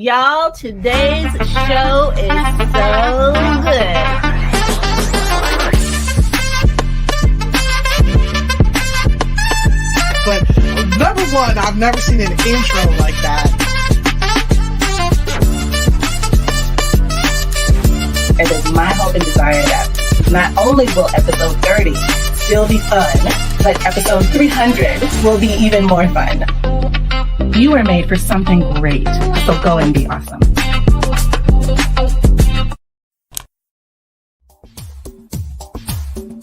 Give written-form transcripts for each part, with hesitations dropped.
Y'all, today's show is so good. But number one, I've never seen an intro like that. It is my hope and desire that not only will episode 30 still be fun, but episode 300 will be even more fun. You were made for something great, so go and be awesome.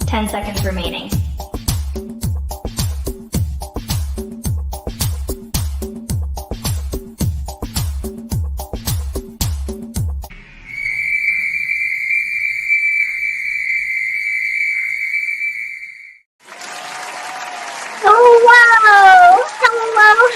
Ten seconds remaining.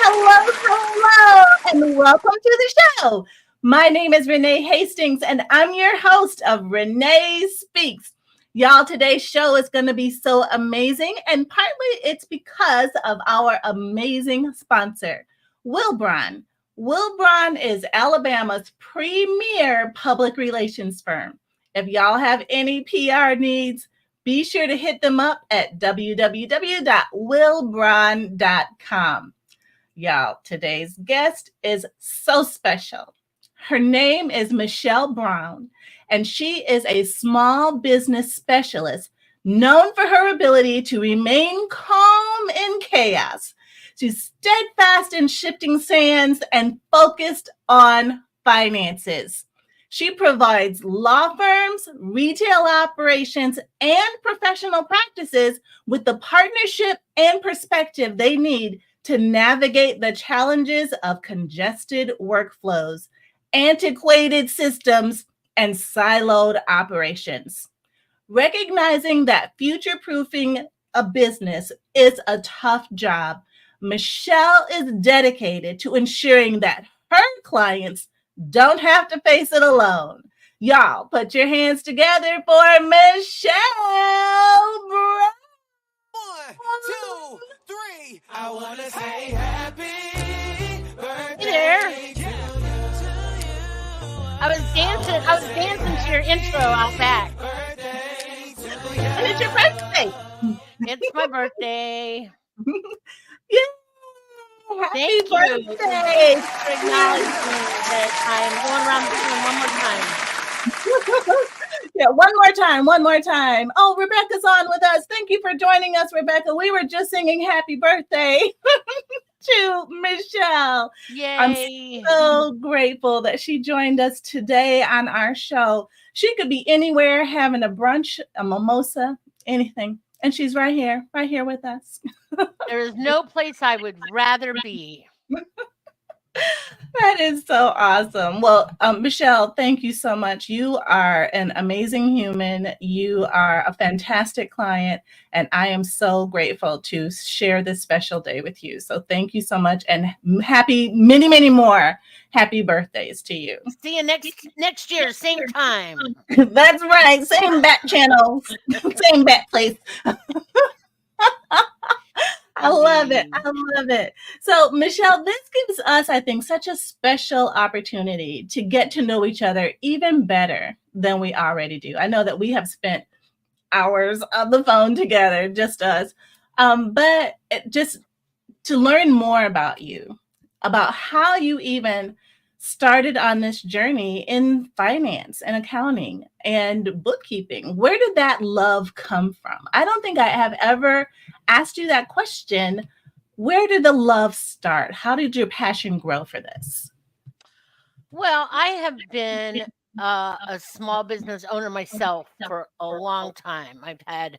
Hello, and welcome to the show. My name is Renee Hastings, and I'm your host of Renee Speaks. Y'all, today's show is going to be so amazing, and partly it's because of our amazing sponsor, Wilbron. Wilbron is Alabama's premier public relations firm. If y'all have any PR needs, be sure to hit them up at www.wilbron.com. Y'all, today's guest is so special. Her name is Michelle Brown, and she is a small business specialist known for her ability to remain calm in chaos. She's steadfast in shifting sands and focused on finances. She provides law firms, retail operations, and professional practices with the partnership and perspective they need to navigate the challenges of congested workflows, antiquated systems, and siloed operations. Recognizing that future-proofing a business is a tough job, Michelle is dedicated to ensuring that her clients don't have to face it alone. Y'all, put your hands together for Michelle Brown. 1, 2, 3. I want to say happy birthday. Hey there. To you. I was dancing to your intro out back. And it's your birthday. It's my birthday. Yeah. Thank Happy you. birthday. For acknowledging that I'm going around the room one more time. Yeah, one more time. Oh, Rebecca's on with us. Thank you for joining us, Rebecca. We were just singing happy birthday to Michelle. Yay. I'm so grateful that she joined us today on our show. She could be anywhere having a brunch, a mimosa, anything. And she's right here with us. There is no place I would rather be. That is so awesome. Well, Michelle, thank you so much. You are an amazing human. You are a fantastic client, and I am so grateful to share this special day with you. So thank you so much, and happy many, many more happy birthdays to you. See you next year, same time. That's right. Same back channel, same back place. I love it. So, Michelle, this gives us, I think, such a special opportunity to get to know each other even better than we already do. I know that we have spent hours on the phone together, just us, but just to learn more about you, about how you even started on this journey in finance and accounting and bookkeeping. Where did that love come from? I don't think I have ever asked you that question. Where did the love start? How did your passion grow for this? Well, I have been a small business owner myself for a long time. I've had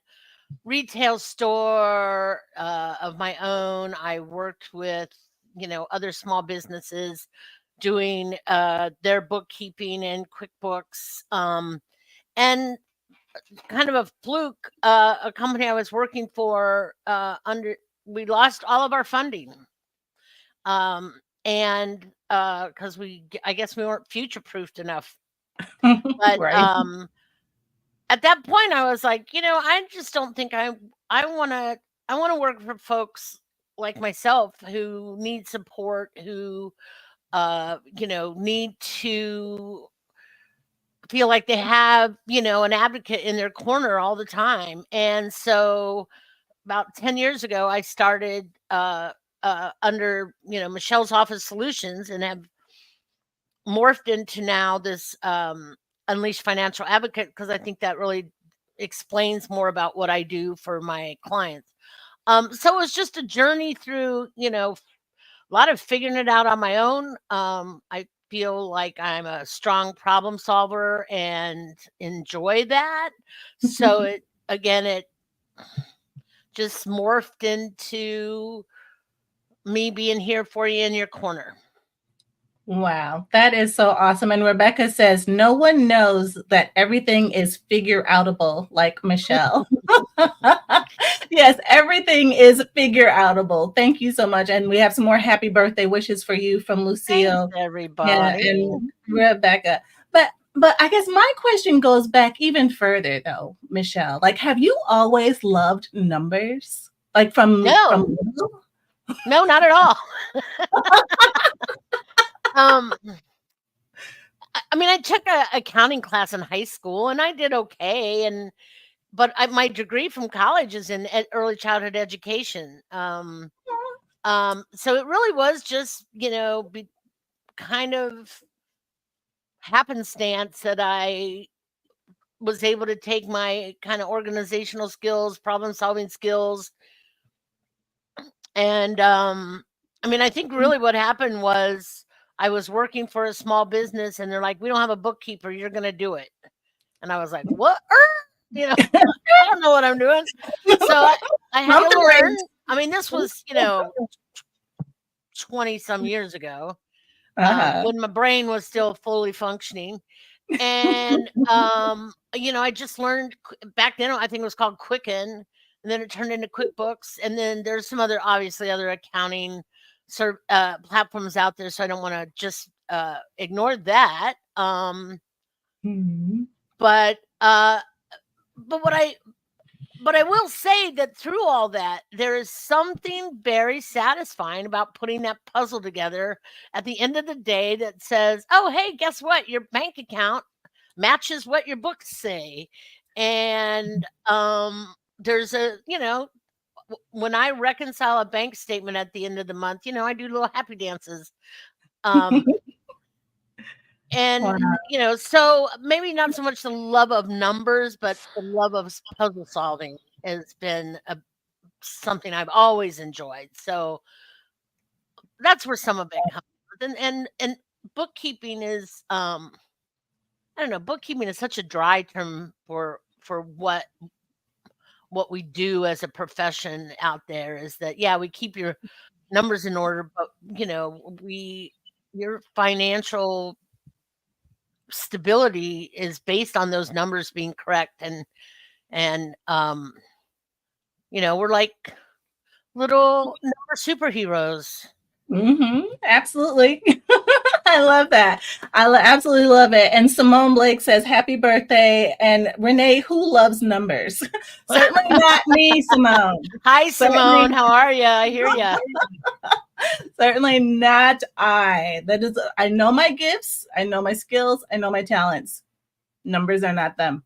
retail store of my own. I worked with, other small businesses doing their bookkeeping and QuickBooks. And kind of a fluke, a company I was working for we lost all of our funding. And because I guess we weren't future-proofed enough. But Right. At that point I was like, I just don't think I want to work for folks like myself who need support, who need to feel like they have, an advocate in their corner all the time. And so about 10 years ago, I started under, Michelle's Office Solutions, and have morphed into now this Unleashed Financial Advocate, because I think that really explains more about what I do for my clients. So it was just a journey through, a lot of figuring it out on my own. I feel like I'm a strong problem solver and enjoy that. So it just morphed into me being here for you in your corner. Wow, that is so awesome. And Rebecca says, no one knows that everything is figure outable like Michelle. Yes, everything is figure outable. Thank you so much. And we have some more happy birthday wishes for you from Lucille. Thanks, everybody. Yeah, and Rebecca. But I guess my question goes back even further though, Michelle. Like, have you always loved numbers? Like from little? No, not at all. I mean, I took a accounting class in high school and I did okay, but my degree from college is in early childhood education. So it really was just, kind of happenstance that I was able to take my kind of organizational skills, problem solving skills. And I mean, I think really what happened was I was working for a small business and they're like, we don't have a bookkeeper, you're going to do it. And I was like, what? I don't know what I'm doing. So I had to learn. I mean, this was, 20 some years ago, when my brain was still fully functioning. And, I just learned back then, I think it was called Quicken, and then it turned into QuickBooks. And then there's some other accounting platforms out there. So I don't want to just ignore that. But I will say that through all that, there is something very satisfying about putting that puzzle together at the end of the day that says, oh, hey, guess what? Your bank account matches what your books say. And there's when I reconcile a bank statement at the end of the month, I do little happy dances. And, Wow. so maybe not so much the love of numbers, but the love of puzzle solving has been something I've always enjoyed. So that's where some of it comes. And bookkeeping is, I don't know, bookkeeping is such a dry term for what we do as a profession out there, is that, yeah, we keep your numbers in order, but your financial stability is based on those numbers being correct. And we're like little number superheroes. Absolutely. I love that. I absolutely love it. And Simone Blake says, happy birthday. And Renee, who loves numbers? Certainly not me, Simone. Hi, Simone. How are you? I hear you. Certainly not I. I know my gifts. I know my skills. I know my talents. Numbers are not them.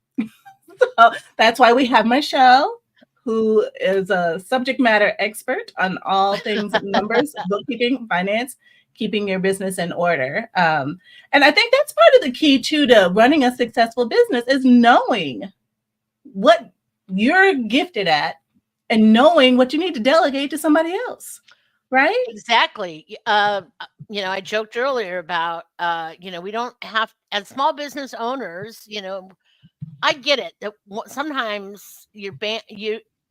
So that's why we have Michelle, who is a subject matter expert on all things numbers, bookkeeping, finance, keeping your business in order. And I think that's part of the key too to running a successful business, is knowing what you're gifted at and knowing what you need to delegate to somebody else. Right? Exactly. I joked earlier about, we don't have, as small business owners, I get it that sometimes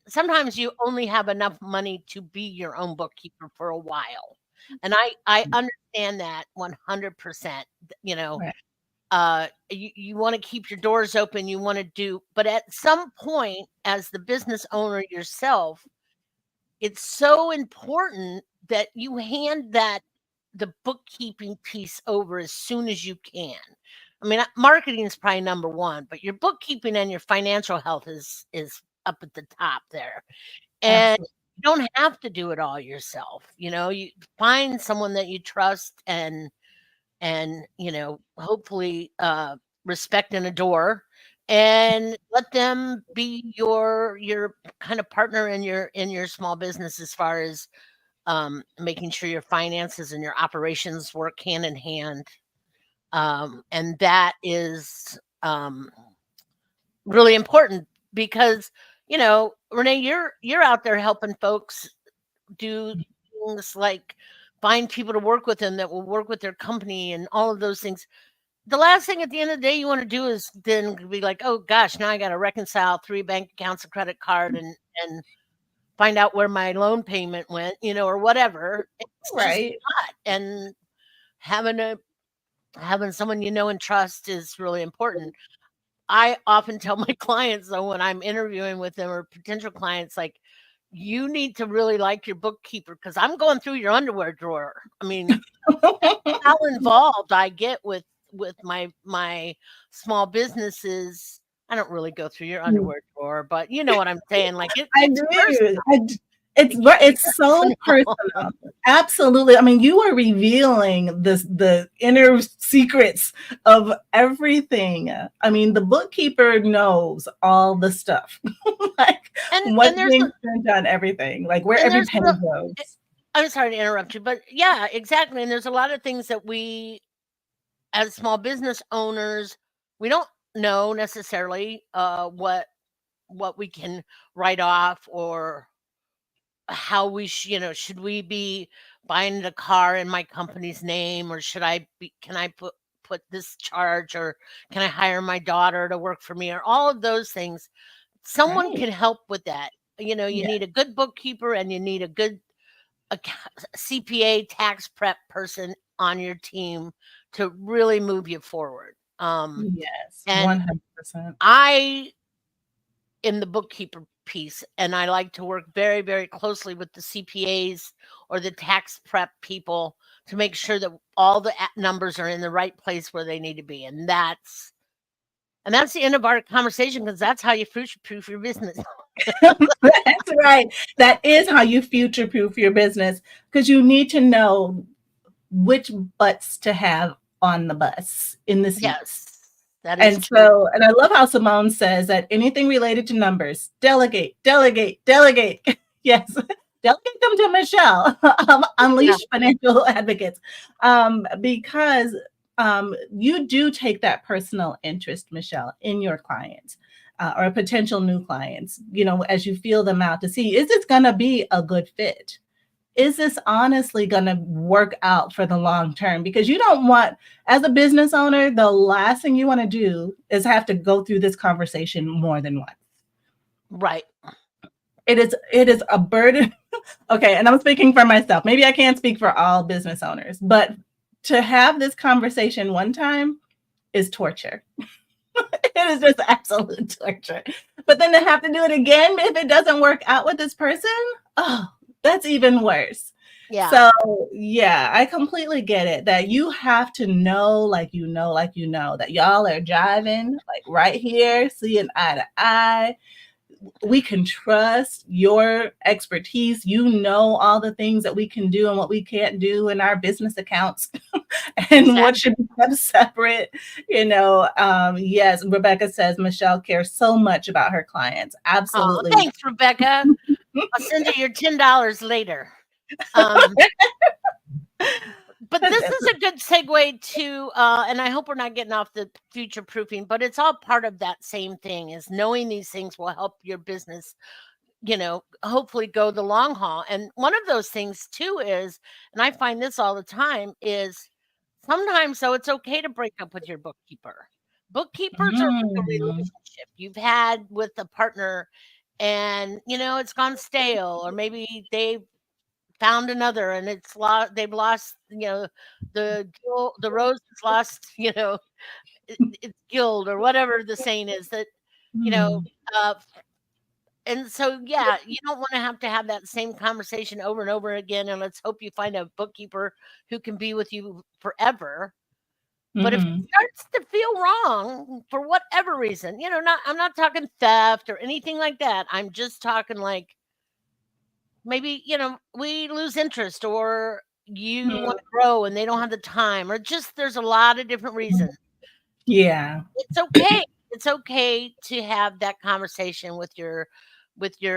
sometimes you only have enough money to be your own bookkeeper for a while. And I understand that 100%, Right. You want to keep your doors open, you want to do, but at some point as the business owner yourself, it's so important that you hand the bookkeeping piece over as soon as you can. I mean, marketing is probably number one, but your bookkeeping and your financial health is up at the top there. And you don't have to do it all yourself. You find someone that you trust and and hopefully respect and adore, and let them be your kind of partner in your small business, as far as making sure your finances and your operations work hand in hand. And that is really important, because Renee, you're out there helping folks do things like find people to work with them that will work with their company and all of those things. The last thing at the end of the day you want to do is then be like, oh gosh, now I got to reconcile 3 bank accounts, a credit card, and find out where my loan payment went, or whatever. It's just Right. not. And having someone and trust is really important. I often tell my clients, though, when I'm interviewing with them, or potential clients, like, you need to really like your bookkeeper, because I'm going through your underwear drawer. I mean, how involved I get with my small businesses. I don't really go through your underwear drawer, but you know what I'm saying. Like, I it's do. personal. It's so personal. Absolutely. I mean, you are revealing the inner secrets of everything. I mean, the bookkeeper knows all the stuff, like and what's there's being spent on everything, like where and every there's penny real, goes. I'm sorry to interrupt you, but yeah, exactly. And there's a lot of things that we, as small business owners, we don't know necessarily what we can write off, or how we should we be buying a car in my company's name, or can I put this charge, or can I hire my daughter to work for me, or all of those things. Someone Right. can help with that. You Yeah. need a good bookkeeper, and you need a good CPA, tax prep person on your team to really move you forward. Yes. And 100%. I in the bookkeeper piece, and I like to work very, very closely with the CPAs or the tax prep people to make sure that all the numbers are in the right place where they need to be. And that's the end of our conversation, because that's how you future-proof your business. That's right. That is how you future-proof your business, because you need to know which butts to have on the bus in the seats. Yes, that is And true. so, and I love how Simone says that anything related to numbers, delegate, delegate, delegate. Yes, delegate them to Michelle, Unleash Financial Advocates, because you do take that personal interest, Michelle, in your clients. Or potential new clients, as you feel them out, to see, is this going to be a good fit? Is this honestly going to work out for the long term? Because you don't want, as a business owner, the last thing you want to do is have to go through this conversation more than once. Right. It is a burden. Okay, and I'm speaking for myself. Maybe I can't speak for all business owners, but to have this conversation one time is torture. It is just absolute torture. But then to have to do it again if it doesn't work out with this person, oh, that's even worse. Yeah. So yeah, I completely get it, that you have to know, like that y'all are jiving, like right here, seeing eye to eye. We can trust your expertise. You know all the things that we can do and what we can't do in our business accounts, and what should be kept separate. Yes, Rebecca says Michelle cares so much about her clients. Oh, Absolutely. thanks, Rebecca. I'll send you your $10 later. But this is a good segue to, and I hope we're not getting off the future proofing, but it's all part of that same thing, is knowing these things will help your business, hopefully go the long haul. And one of those things too is, and I find this all the time, is sometimes, so it's okay to break up with your bookkeeper. Bookkeepers are like a relationship you've had with a partner, and it's gone stale, or maybe they've found another, and they've lost, the rose has lost, its guild, or whatever the saying is, that uh, and so yeah, you don't want to have that same conversation over and over again, and let's hope you find a bookkeeper who can be with you forever. But if it starts to feel wrong for whatever reason, I'm not talking theft or anything like that. I'm just talking like, maybe we lose interest, or you want to grow and they don't have the time, or just there's a lot of different reasons. Yeah. It's okay. It's okay to have that conversation with your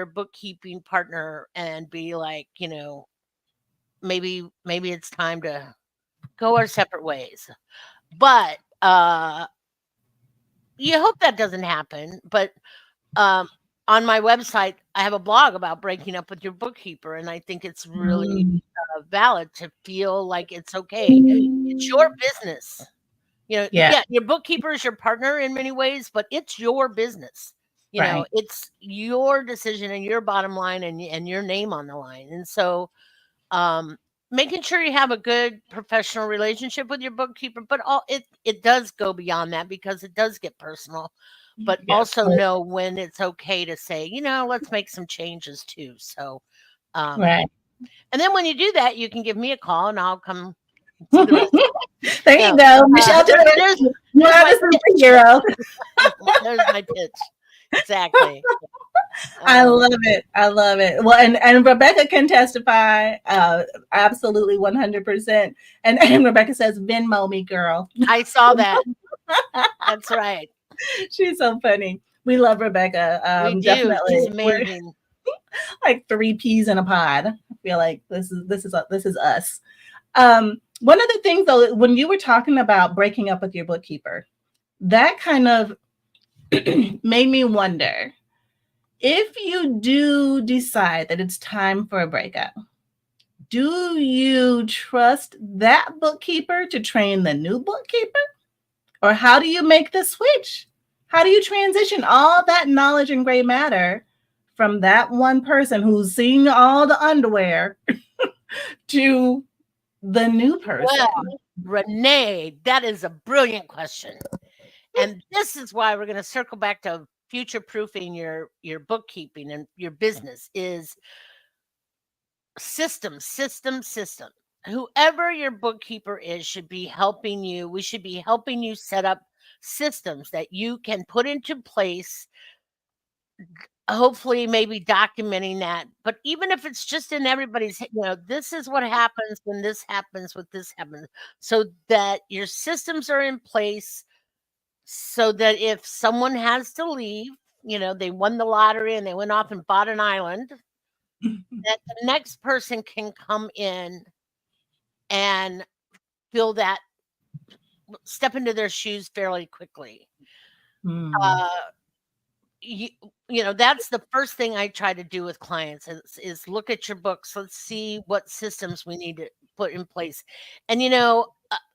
bookkeeping partner and be like, maybe it's time to go our separate ways. But you hope that doesn't happen. But on my website, I have a blog about breaking up with your bookkeeper, and I think it's really valid to feel like it's okay. It's your business. Yeah. Your bookkeeper is your partner in many ways, but it's your business. Right. It's your decision and your bottom line and your name on the line. And so making sure you have a good professional relationship with your bookkeeper, but it does go beyond that because it does get personal. But Yes. also know when it's okay to say, let's make some changes too. So Right. and then when you do that, you can give me a call and I'll come see the rest. There you go. Michelle, there's you're a superhero. There's my pitch. Exactly. I love it. I love it. Well, and Rebecca can testify absolutely 100%. And Rebecca says, Venmo me, girl. I saw that. That's right. She's so funny. We love Rebecca. We do. Definitely. She's amazing. Like 3 peas in a pod. I feel like this is us. One of the things though, when you were talking about breaking up with your bookkeeper, that kind of made me wonder, if you do decide that it's time for a breakup, do you trust that bookkeeper to train the new bookkeeper? Or how do you make the switch? How do you transition all that knowledge and gray matter from that one person who's seeing all the underwear to the new person? Well, Renee, that is a brilliant question. And this is why we're going to circle back to future-proofing your bookkeeping and your business is system. Whoever your bookkeeper is should be helping you. We should be helping you set up systems that you can put into place, hopefully maybe documenting that. But even if it's just in everybody's, this is what happens when this happens, what this happens, so that your systems are in place so that if someone has to leave, they won the lottery and they went off and bought an island, that the next person can come in and fill that, step into their shoes fairly quickly. That's the first thing I try to do with clients is look at your books. Let's see what systems we need to put in place. And,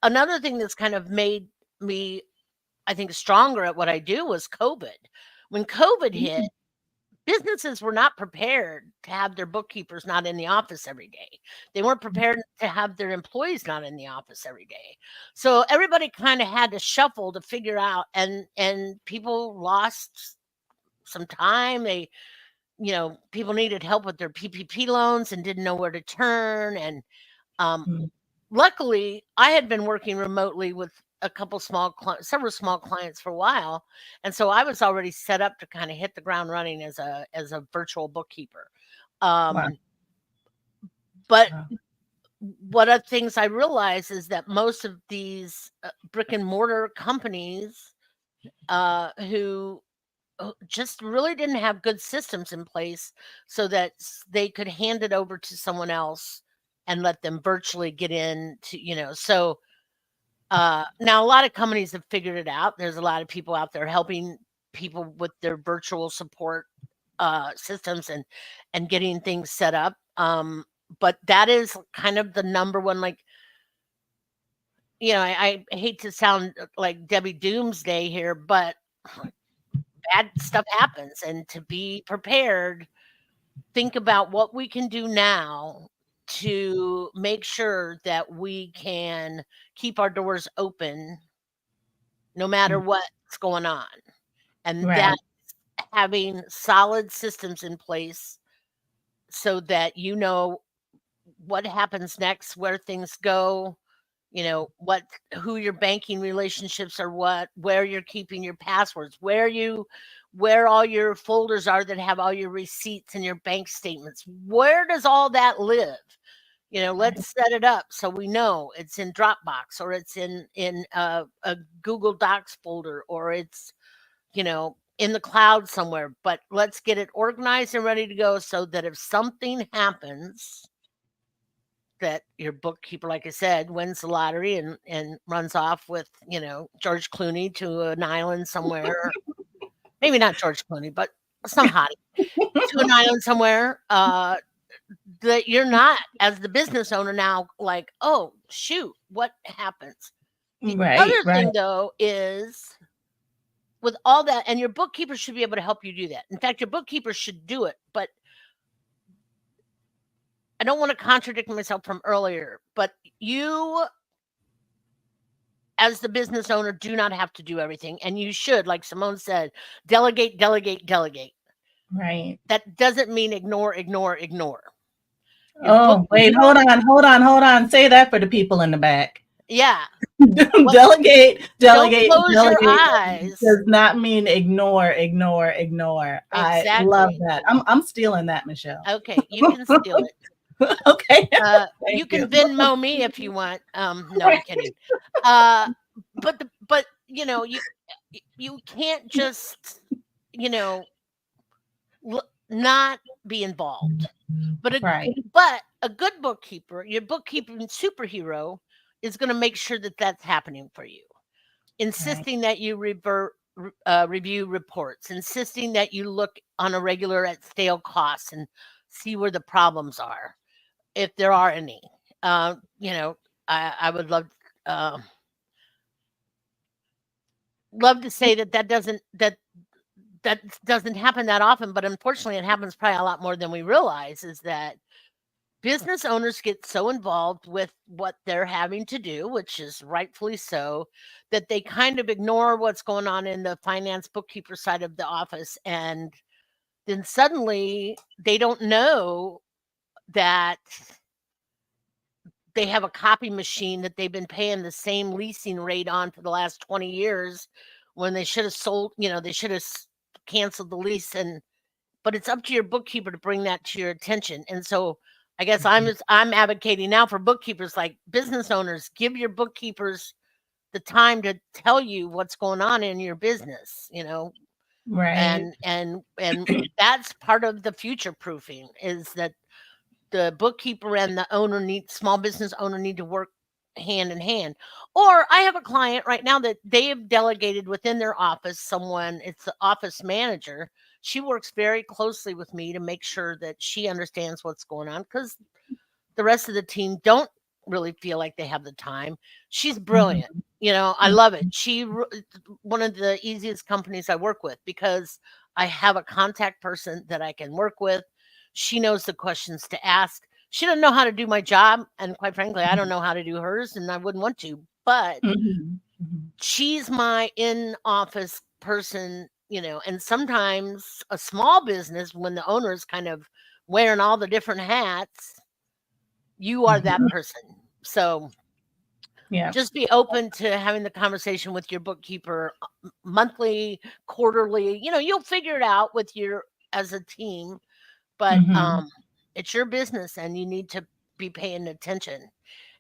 another thing that's kind of made me, I think, stronger at what I do was COVID. When COVID hit, businesses were not prepared to have their bookkeepers not in the office every day. They weren't prepared to have their employees not in the office every day. So everybody kind of had to shuffle to figure out, and people lost some time. They, people needed help with their PPP loans and didn't know where to turn. And luckily, I had been working remotely with a couple several small clients for a while, and so I was already set up to kind of hit the ground running as a virtual bookkeeper. Wow. But one of the things I realized is that most of these brick and mortar companies who just really didn't have good systems in place so that they could hand it over to someone else and let them virtually get into, so now a lot of companies have figured it out. There's a lot of people out there helping people with their virtual support systems and getting things set up. But that is kind of the number one, like, I hate to sound like Debbie Doomsday here, but bad stuff happens. And to be prepared, think about what we can do now to make sure that we can keep our doors open no matter what's going on. And that's having solid systems in place so that what happens next, where things go, who your banking relationships are, where you're keeping your passwords, where all your folders are that have all your receipts and your bank statements. Where does all that live? Let's set it up so we know it's in Dropbox, or it's in a Google Docs folder, or it's in the cloud somewhere. But let's get it organized and ready to go, so that if something happens, that your bookkeeper, like I said, wins the lottery and runs off with George Clooney to an island somewhere. Maybe not George Clooney, but some hottie to an island somewhere. That you're not, as the business owner, now like, oh shoot, what happens? The Right, other right. thing, though, is with all that, and your bookkeeper should be able to help you do that. In fact, your bookkeeper should do it. But I don't want to contradict myself from earlier, but you, as the business owner, do not have to do everything. And you should, like Simone said, delegate, delegate, delegate. Right. That doesn't mean ignore, ignore, ignore. Oh, wait, hold on. Say that for the people in the back. Yeah. Delegate. Don't close your eyes. Does not mean ignore. Exactly. I love that. I'm stealing that, Michelle. Okay, you can steal it. Okay. You can Venmo me if you want. No, I'm kidding. But you can't just not be involved. But a good bookkeeper, your bookkeeping superhero, is going to make sure that that's happening for you, insisting that you review reports, insisting that you look on a regular at stale costs and see where the problems are, if there are any. I would love to say that doesn't happen that often, but unfortunately it happens probably a lot more than we realize. Is that business owners get so involved with what they're having to do, which is rightfully so, that they kind of ignore what's going on in the finance bookkeeper side of the office. And then suddenly they don't know that they have a copy machine that they've been paying the same leasing rate on for the last 20 years, when they should have sold, they should have canceled the lease. But it's up to your bookkeeper to bring that to your attention. And so I guess I'm advocating now for bookkeepers, like business owners, give your bookkeepers the time to tell you what's going on in your business, Right. And that's part of the future proofing, is that the bookkeeper and the small business owner need to work hand in hand. Or I have a client right now that they have delegated within their office someone, it's the office manager. She works very closely with me to make sure that she understands what's going on, because the rest of the team don't really feel like they have the time. She's brilliant. I love it. One of the easiest companies I work with, because I have a contact person that I can work with. She knows the questions to ask. She doesn't know how to do my job, and quite frankly, I don't know how to do hers, and I wouldn't want to. But she's my in-office person, and sometimes a small business, when the owner is kind of wearing all the different hats, you are that person. So just be open to having the conversation with your bookkeeper monthly, quarterly. You'll figure it out as a team, but it's your business and you need to be paying attention.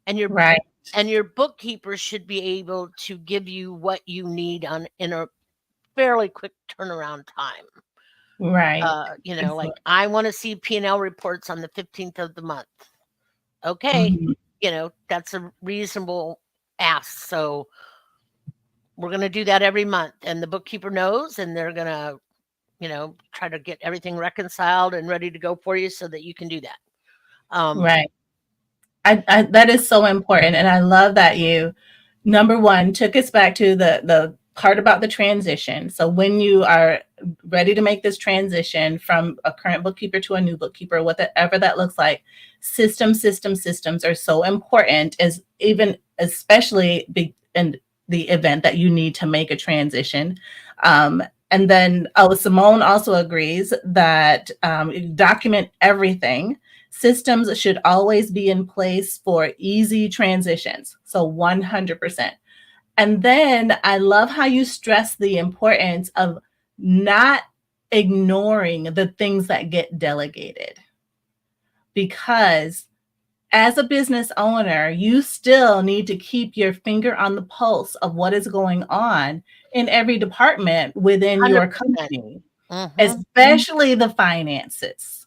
And your bookkeeper should be able to give you what you need in a fairly quick turnaround time. Right. Like, I want to see P&L reports on the 15th of the month. Okay. That's a reasonable ask. So we're going to do that every month, and the bookkeeper knows, and they're going to, try to get everything reconciled and ready to go for you so that you can do that. Right. I that is so important. And I love that you, number one, took us back to the part about the transition. So when you are ready to make this transition from a current bookkeeper to a new bookkeeper, whatever that looks like, systems are so important, especially in the event that you need to make a transition. And then Simone also agrees that document everything. Systems should always be in place for easy transitions. So 100%. And then I love how you stress the importance of not ignoring the things that get delegated, because as a business owner, you still need to keep your finger on the pulse of what is going on in every department within your 100%. company, Mm-hmm. especially the finances.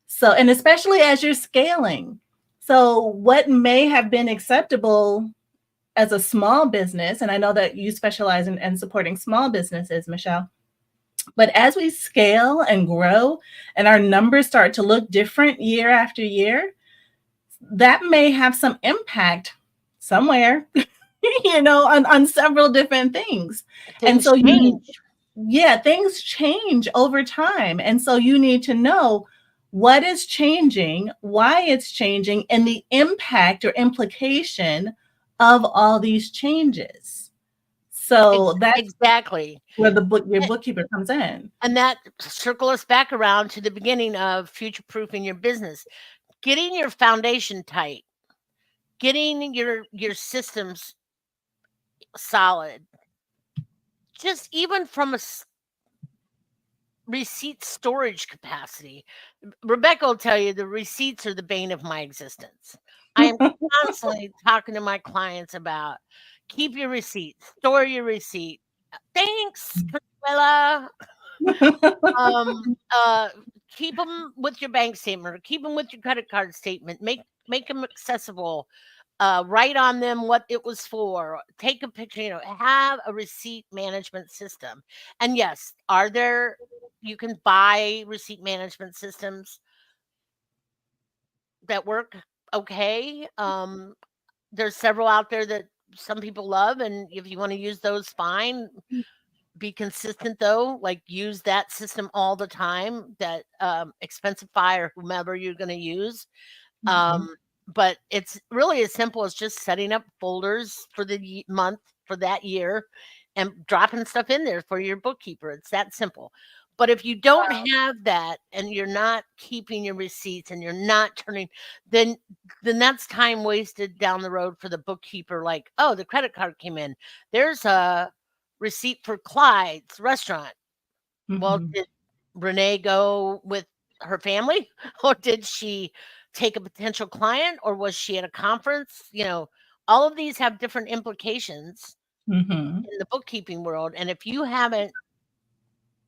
So, and especially as you're scaling. So, what may have been acceptable as a small business, and I know that you specialize in supporting small businesses, Michelle, but as we scale and grow and our numbers start to look different year after year, that may have some impact somewhere, on several different things. And Things so change. things change over time. And so you need to know what is changing, why it's changing, and the impact or implication of all these changes. So that's Exactly. where your bookkeeper comes in. And that circle us back around to the beginning of future-proofing your business. Getting your foundation tight, getting your systems solid, just even from a receipt storage capacity. Rebecca will tell you the receipts are the bane of my existence. I am constantly talking to my clients about keep your receipts, store your receipt. Thanks, Consuela. Keep them with your bank statement or keep them with your credit card statement. Make them accessible. Write on them what it was for. Take a picture. Have a receipt management system. And yes, you can buy receipt management systems that work okay. There's several out there that some people love, and if you want to use those, fine. Be consistent though, like use that system all the time, that Expensify or whomever you're going to use. But it's really as simple as just setting up folders for the month for that year and dropping stuff in there for your bookkeeper. It's that simple. But if you don't have that and you're not keeping your receipts and you're not turning, then that's time wasted down the road for the bookkeeper. Like, oh, the credit card came in. There's a receipt for Clyde's restaurant. Well, did Renee go with her family or did she take a potential client or was she at a conference? All of these have different implications in the bookkeeping world. And if you haven't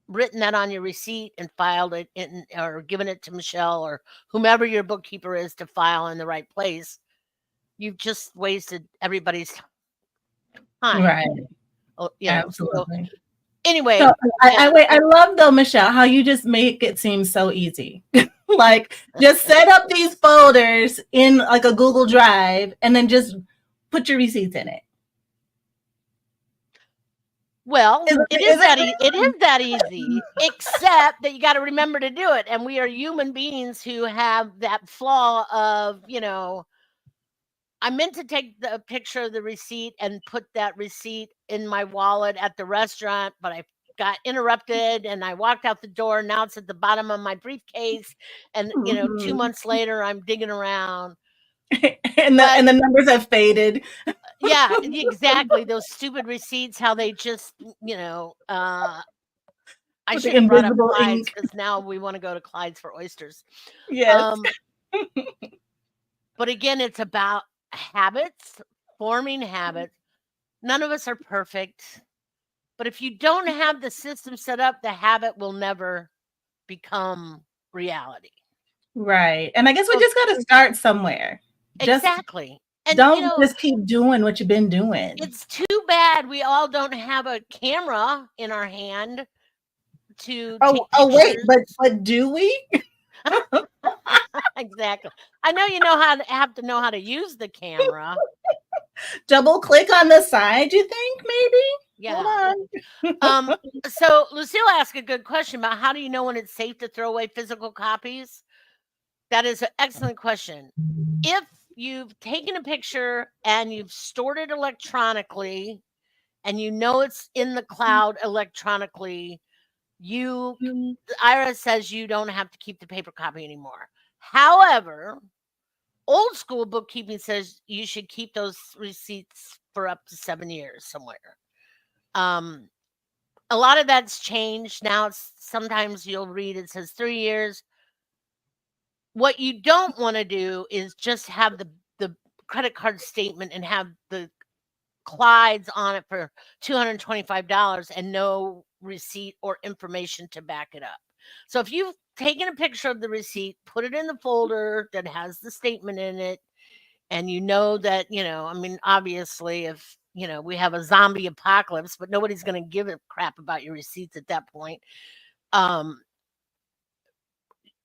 written that on your receipt and filed it in or given it to Michelle or whomever your bookkeeper is to file in the right place, you've just wasted everybody's time. Right. So Absolutely. anyway, So I love though, Michelle, how you just make it seem so easy. Like just set up these folders in like a Google Drive and then just put your receipts in it. Well, it is that easy, except that you got to remember to do it. And we are human beings who have that flaw of, I meant to take the picture of the receipt and put that receipt in my wallet at the restaurant, but I got interrupted and I walked out the door. Now it's at the bottom of my briefcase. And, 2 months later, I'm digging around. and the numbers have faded. Yeah, exactly. Those stupid receipts, how they just, I should have brought up Clyde's because now we want to go to Clyde's for oysters. Yes. But again, it's about habits, forming habits. None of us are perfect. But if you don't have the system set up, the habit will never become reality. Right. And I guess we just got to start somewhere. Exactly. And don't just keep doing what you've been doing. It's too bad we all don't have a camera in our hand to wait, but do we? Exactly. I know have to know how to use the camera. Double click on the side, you think, maybe? Yeah. So Lucille asked a good question about how do you know when it's safe to throw away physical copies? That is an excellent question. If you've taken a picture and you've stored it electronically and it's in the cloud electronically, the IRS says you don't have to keep the paper copy anymore. However, old school bookkeeping says you should keep those receipts for up to 7 years somewhere. A lot of that's changed now. Sometimes you'll read it says 3 years. what you don't want to do is just have the credit card statement and have the Clyde's on it for $225 and no receipt or information to back it up. So if you've taken a picture of the receipt, put it in the folder that has the statement in it, and you know that, I mean, obviously, if, we have a zombie apocalypse, but nobody's going to give a crap about your receipts at that point.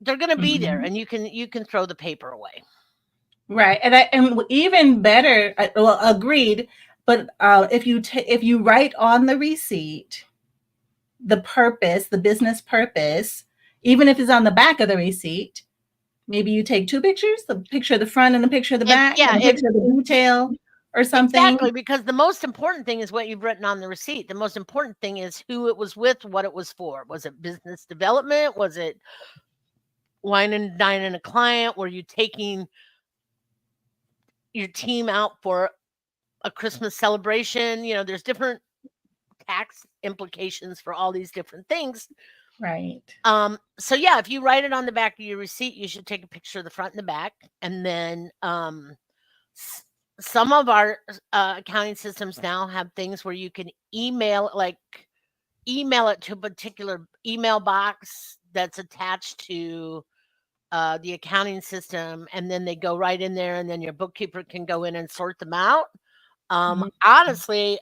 They're going to be there, and you can throw the paper away. Right. And even better, well, agreed. But if you write on the receipt the purpose, the business purpose, even if it's on the back of the receipt, maybe you take two pictures, the picture of the front and the picture of the back, and the picture of the detail or something. Exactly, because the most important thing is what you've written on the receipt. The most important thing is who it was with, what it was for. Was it business development? Was it wine and dining a client? Were you taking your team out for a Christmas celebration? There's different tax implications for all these different things. Right. So yeah, if you write it on the back of your receipt, you should take a picture of the front and the back. And then some of our accounting systems now have things where you can email it to a particular email box that's attached to the accounting system, and then they go right in there, and then your bookkeeper can go in and sort them out. Honestly,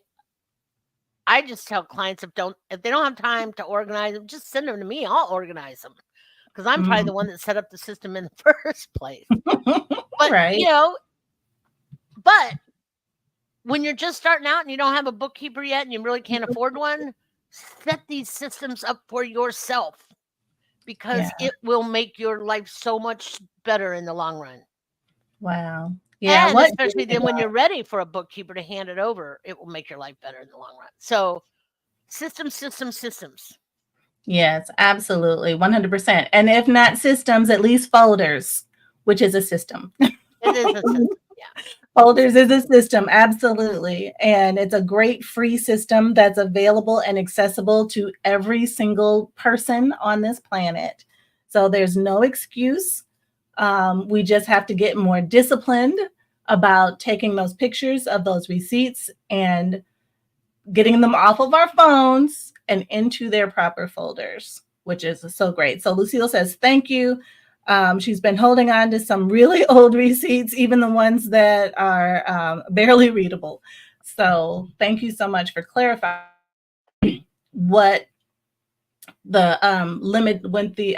I just tell clients if they don't have time to organize them, just send them to me. I'll organize them, because I'm probably the one that set up the system in the first place. But right. But when you're just starting out and you don't have a bookkeeper yet and you really can't afford one, set these systems up for yourself, because it will make your life so much better in the long run. Wow. Yeah. And especially then when you're ready for a bookkeeper to hand it over, it will make your life better in the long run. So systems. Yes, absolutely. 100%. And if not systems, at least folders, which is a system. It is a system. Yeah. Folders is a system. Absolutely. And it's a great free system that's available and accessible to every single person on this planet. So there's no excuse. We just have to get more disciplined about taking those pictures of those receipts and getting them off of our phones and into their proper folders, which is so great. So Lucille says, thank you. She's been holding on to some really old receipts, even the ones that are barely readable. So thank you so much for clarifying what the limit, when the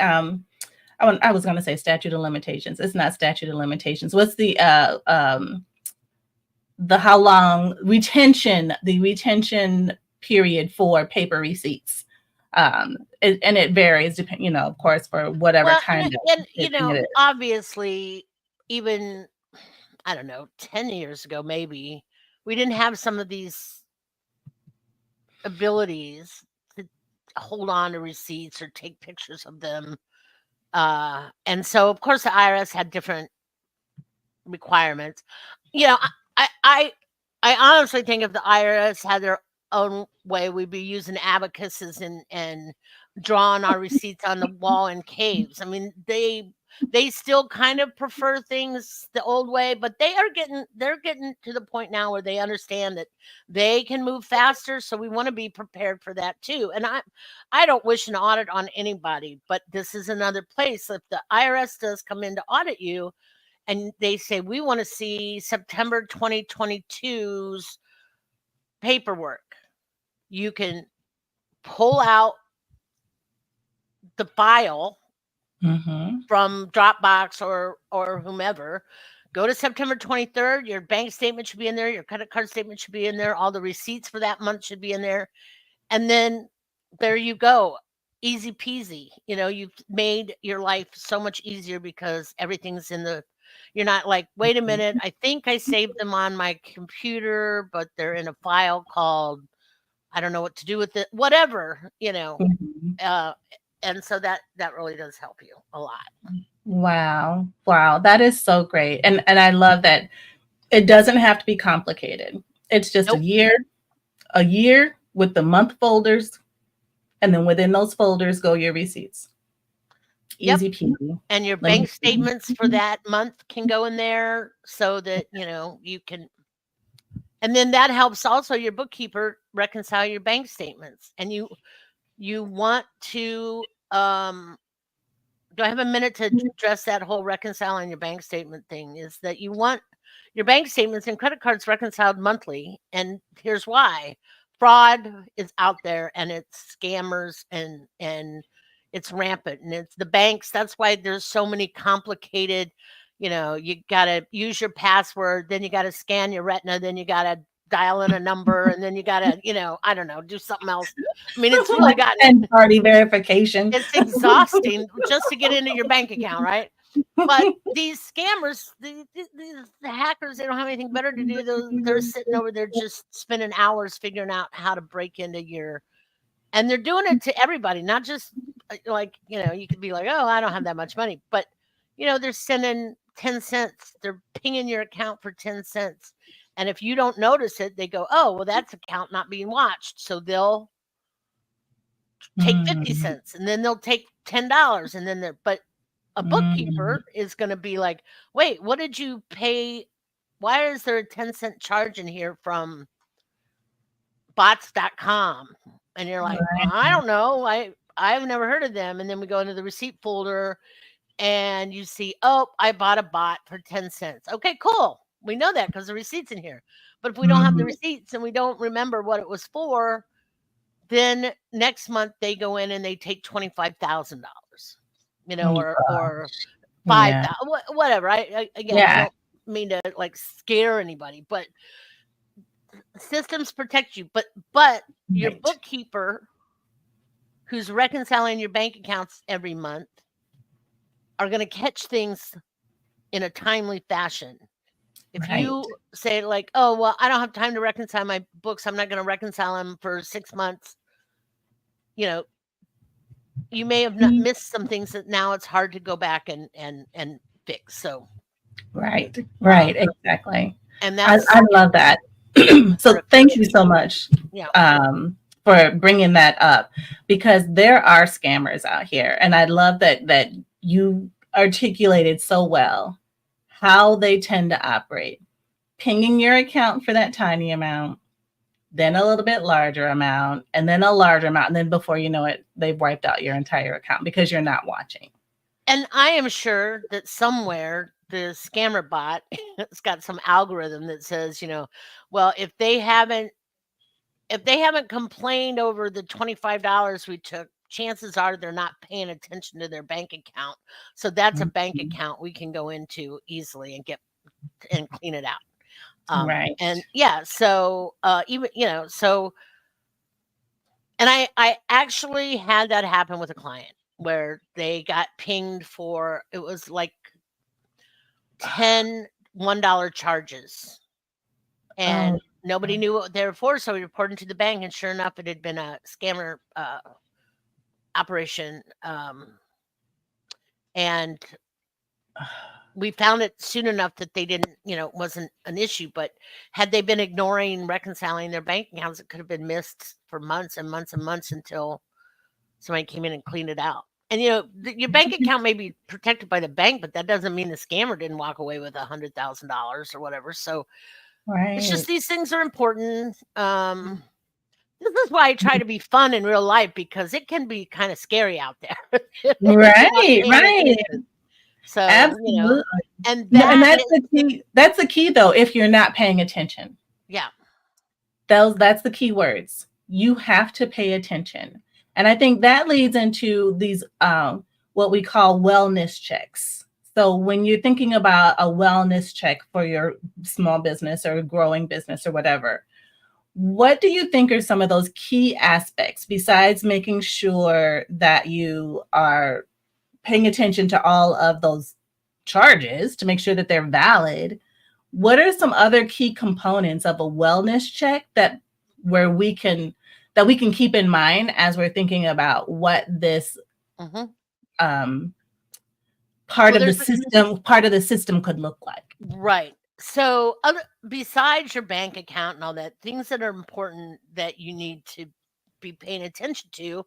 I was going to say statute of limitations. It's not statute of limitations. What's the how long the retention period for paper receipts? And it varies, of course, for whatever kind of. Obviously, even, I don't know, 10 years ago, maybe, we didn't have some of these abilities to hold on to receipts or take pictures of them. And so, of course, the IRS had different requirements. I honestly think if the IRS had their own way, we'd be using abacuses and drawing our receipts on the wall in caves. I mean, they still kind of prefer things the old way, but they're getting to the point now where they understand that they can move faster. So we want to be prepared for that too. And I don't wish an audit on anybody, but this is another place. If the IRS does come in to audit you and they say, we want to see September 2022's paperwork, you can pull out the file from Dropbox or whomever, go to September 23rd, your bank statement should be in there, your credit card statement should be in there, all the receipts for that month should be in there. And then there you go. Easy peasy. You've made your life so much easier because everything's you're not like, wait a minute, I think I saved them on my computer, but they're in a file called, I don't know what to do with it, whatever, and so that really does help you a lot. Wow. That is so great. And I love that it doesn't have to be complicated. It's just a year with the month folders. And then within those folders go your receipts. Yep. Easy peasy. And your Let me bank see. statements for that month can go in there so that, you can. And then that helps also your bookkeeper reconcile your bank statements. And you want to, do I have a minute to address that whole reconciling your bank statement thing? Is that you want your bank statements and credit cards reconciled monthly. And here's why. Fraud is out there, and it's scammers, and it's rampant, and it's the banks. That's why there's so many complicated, you got to use your password, then you got to scan your retina, then you got to dial in a number, and then you got to, I don't know, do something else. I mean, it's really gotten, and party verification. it's exhausting just to get into your bank account, right? But these scammers, the hackers, they don't have anything better to do. They're sitting over there just spending hours figuring out how to break into and they're doing it to everybody, not just like, you could be like, oh, I don't have that much money. But, they're sending 10 cents. They're pinging your account for 10 cents. And if you don't notice it, they go, oh, well, that's account not being watched. So they'll take 50 cents, and then they'll take $10. And then but a bookkeeper is going to be like, wait, what did you pay? Why is there a 10-cent charge in here from bots.com? And you're like, well, I don't know. I've never heard of them. And then we go into the receipt folder and you see, oh, I bought a bot for 10 cents. Okay, cool. We know that because the receipt's in here. But if we don't have the receipts and we don't remember what it was for, then next month they go in and they take $25,000, or $5,000, whatever. I don't mean to like scare anybody, but systems protect you. But your bookkeeper, who's reconciling your bank accounts every month, are going to catch things in a timely fashion. If you say like, oh, well, I don't have time to reconcile my books, I'm not going to reconcile them for 6 months, you may have not missed some things that now it's hard to go back and fix. So Right, exactly. And that's I love that. So thank you so much for bringing that up, because there are scammers out here, and I love that you articulated so well how they tend to operate. Pinging your account for that tiny amount, then a little bit larger amount, and then a larger amount. And then before you know it, they've wiped out your entire account because you're not watching. And I am sure that somewhere the scammer bot has got some algorithm that says, well, if they haven't complained over the $25 we took, chances are they're not paying attention to their bank account. So that's a bank account we can go into easily and clean it out. And so even, and I actually had that happen with a client where they got pinged for, it was like 10 $1 charges, and nobody knew what they were for. So we reported to the bank, and sure enough, it had been a scammer operation. And we found it soon enough that they didn't, it wasn't an issue. But had they been ignoring reconciling their bank accounts, it could have been missed for months and months and months until somebody came in and cleaned it out. And, your bank account may be protected by the bank, but that doesn't mean the scammer didn't walk away with $100,000 or whatever. So it's just, these things are important. This is why I try to be fun in real life, because it can be kind of scary out there. Right. So, absolutely. And that's the key. That's the key, though, if you're not paying attention. Yeah. That's the key words. You have to pay attention. And I think that leads into these, what we call wellness checks. So when you're thinking about a wellness check for your small business or growing business or whatever, what do you think are some of those key aspects, besides making sure that you are paying attention to all of those charges to make sure that they're valid? What are some other key components of a wellness check that we can keep in mind as we're thinking about what this part of the system could look like? Right. So besides your bank account and all that, things that are important that you need to be paying attention to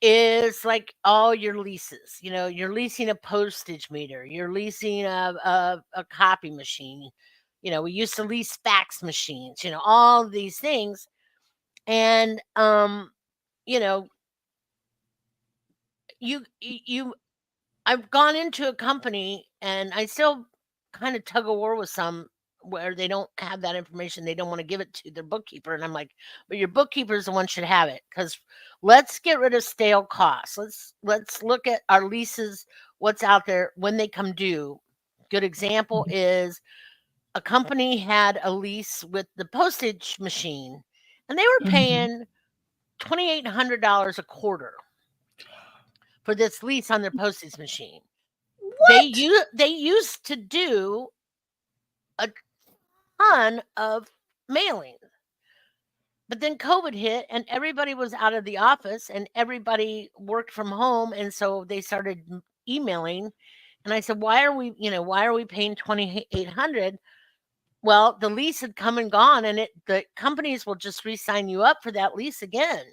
is like all your leases. You know, you're leasing a postage meter, you're leasing a copy machine. You know, we used to lease fax machines, you know, all these things. And you know, you I've gone into a company and I still kind of tug of war with some where they don't have that information. They don't want to give it to their bookkeeper. And I'm like, but your bookkeeper is the one should have it, because let's get rid of stale costs. Let's look at our leases, what's out there when they come due. Good example is a company had a lease with the postage machine and they were Mhm. paying $2,800 a quarter for this lease on their postage machine. They used to do a ton of mailing, but then COVID hit and everybody was out of the office and everybody worked from home, and so they started emailing. And I said, why are we paying 2,800? Well, the lease had come and gone, and the companies will just re-sign you up for that lease again.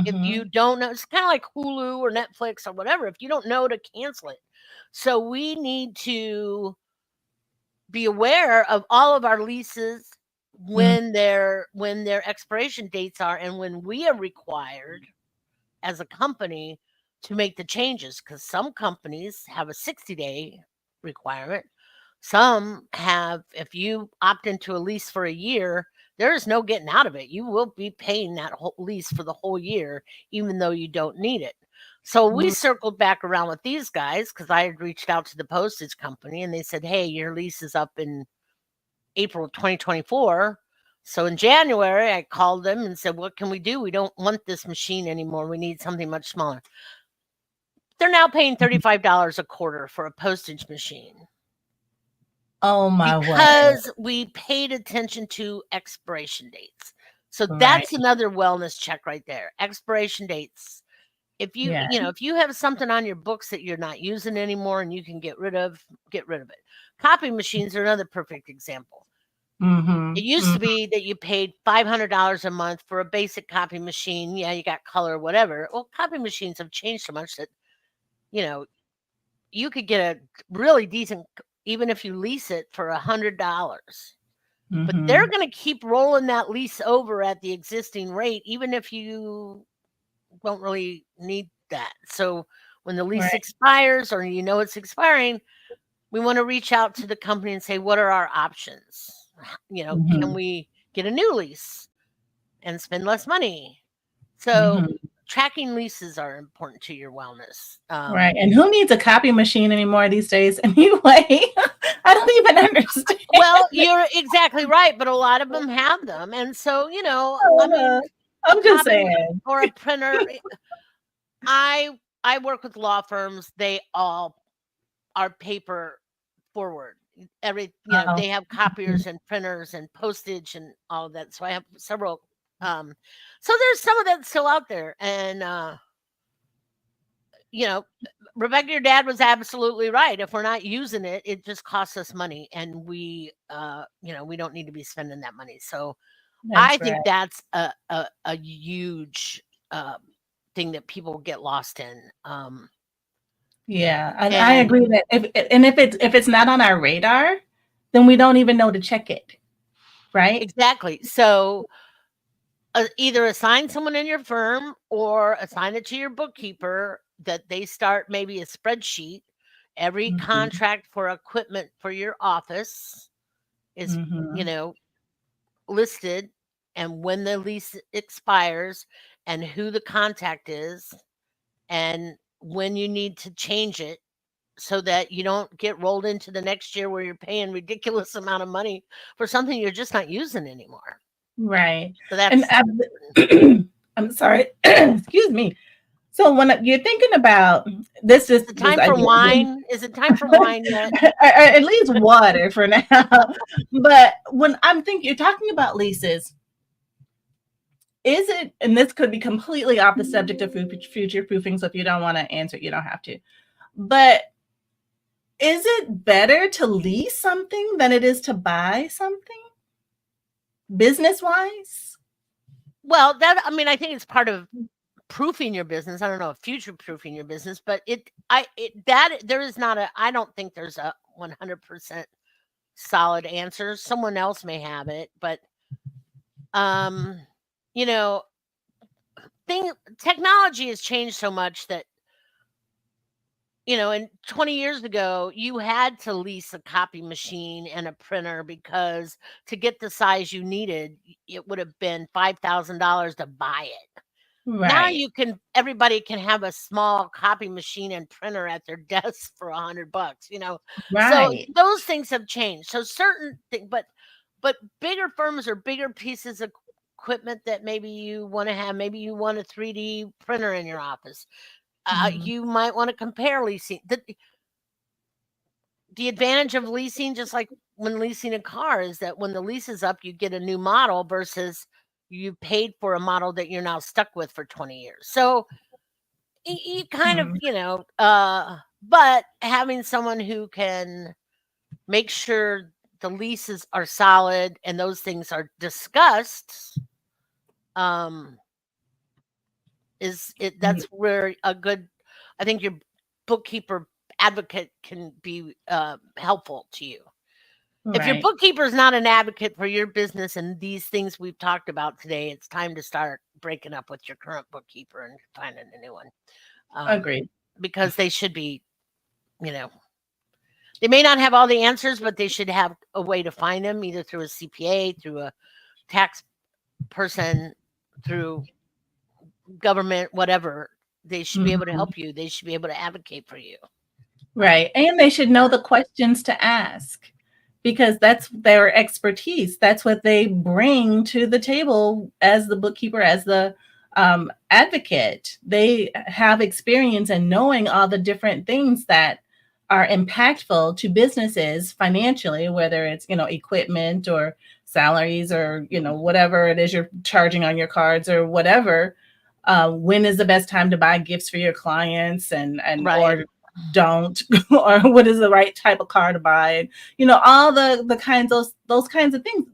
If you Mhm. don't know, it's kind of like Hulu or Netflix or whatever. If you don't know to cancel it. So we need to be aware of all of our leases Mm. when their expiration dates are, and when we are required as a company to make the changes, because some companies have a 60-day requirement. Some have, if you opt into a lease for a year, there is no getting out of it. You will be paying that whole lease for the whole year, even though you don't need it. So we Mm. circled back around with these guys because I had reached out to the postage company and they said, hey, your lease is up in April 2024. So in January, I called them and said, what can we do? We don't want this machine anymore. We need something much smaller. They're now paying $35 a quarter for a postage machine Oh my word. because we paid attention to expiration dates. So Right. that's another wellness check right there. Expiration dates. If you, Yeah. if you have something on your books that you're not using anymore and you can get rid of it. Copy machines are another perfect example. It Mhm. used to be that you paid $500 a month for a basic copy machine. Yeah, you got color, whatever. Well, copy machines have changed so much that, you know, you could get a really decent, even if you lease it for $100. But they're Mhm. going to keep rolling that lease over at the existing rate, even if you don't really need that. So when the lease Right. expires or you know it's expiring, we want to reach out to the company and say, what are our options? Can Mhm. we get a new lease and spend less money? So Mhm. tracking leases are important to your wellness. Right. And who needs a copy machine anymore these days anyway? I don't even understand. Well, you're exactly right, but a lot of them have them, and so, I Uh, mean, a I'm just copy saying. or a printer. I work with law firms. They all are paper forward. Oh. They have Mhm. copiers and printers and postage and all of that. So I have several. So there's some of that still out there, and you know, Rebecca, your dad was absolutely right. If we're not using it, it just costs us money, and we don't need to be spending that money. So I That's right. think that's a huge thing that people get lost in. Yeah, and I And agree that if it's not on our radar, then we don't even know to check it, right? exactly. So either assign someone in your firm or assign it to your bookkeeper that they start maybe a spreadsheet. Every Mhm. contract for equipment for your office is, Mhm. listed, and when the lease expires and who the contact is and when you need to change it so that you don't get rolled into the next year where you're paying ridiculous amount of money for something you're just not using anymore. Right. So And that's I'm sorry, excuse me. So when you're thinking about this is just it this time for idea wine? Is it time for wine yet? or at least water for now. But when I'm thinking you're talking about leases, is it, and this could be completely off the subject of future proofing, so if you don't want to answer, you don't have to. But is it better to lease something than it is to buy something business wise? Well, I think it's part of proofing your business. I don't know if future proofing your business, but there is not I don't think there's a 100% solid answer. Someone else may have it, but you know, technology has changed so much that, and 20 years ago, you had to lease a copy machine and a printer because to get the size you needed, it would have been $5,000 to buy it. Now Right. everybody can have a small copy machine and printer at their desk for $100, So Right. those things have changed. So certain things, but bigger firms or bigger pieces of equipment that maybe you want to have, maybe you want a 3D printer in your office. Mhm. You might want to compare leasing. The advantage of leasing, just like when leasing a car, is that when the lease is up, you get a new model versus you paid for a model that you're now stuck with for 20 years. So you kind of, Mhm. but having someone who can make sure the leases are solid and those things are discussed, that's where I think your bookkeeper advocate can be helpful to you. If your Right. bookkeeper is not an advocate for your business and these things we've talked about today, it's time to start breaking up with your current bookkeeper and finding a new one. Agreed. Because they should be, they may not have all the answers, but they should have a way to find them, either through a CPA, through a tax person, through government, whatever. They should be able to Mhm. help you. They should be able to advocate for you. Right. And they should know the questions to ask because that's their expertise. That's what they bring to the table as the bookkeeper, as the advocate. They have experience in knowing all the different things that are impactful to businesses financially, whether it's, equipment or salaries or, whatever it is you're charging on your cards or whatever. When is the best time to buy gifts for your clients and Right. or don't or what is the right type of car to buy, and all the kinds of those kinds of things.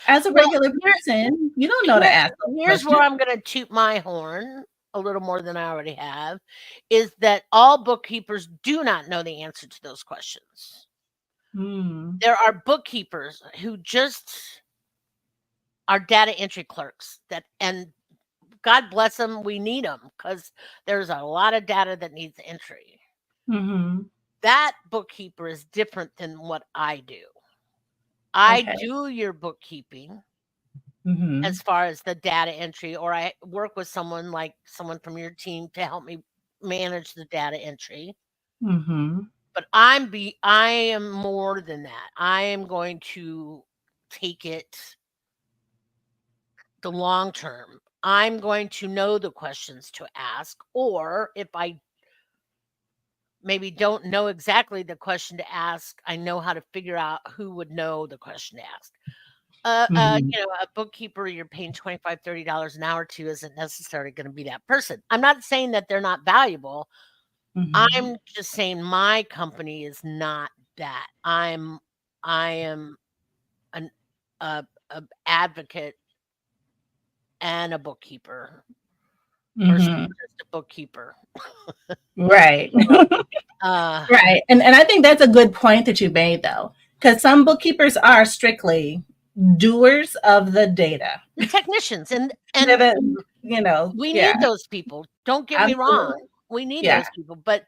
As a regular person, you don't know to ask those Here's where questions. I'm going to toot my horn a little more than I already have, is that all bookkeepers do not know the answer to those questions. Mm. There are bookkeepers who just are data entry clerks and God bless them, we need them because there's a lot of data that needs entry. Mm-hmm. That bookkeeper is different than what I do. I Okay. do your bookkeeping Mm-hmm. as far as the data entry, or I work with someone from your team to help me manage the data entry. Mm-hmm. But I am more than that. I am going to take it the long term. I'm going to know the questions to ask, or if I maybe don't know exactly the question to ask, I know how to figure out who would know the question to ask. Mm-hmm. A bookkeeper you're paying $25, $30 an hour to isn't necessarily going to be that person. I'm not saying that they're not valuable. Mm-hmm. I'm just saying my company is not that. I am an advocate and a bookkeeper versus Mm-hmm. just a bookkeeper. Right. Uh, Right. And I think that's a good point that you made though, because some bookkeepers are strictly doers of the data. the technicians and They're we yeah, need those people. Don't get me wrong. absolutely. We need Yeah. those people, but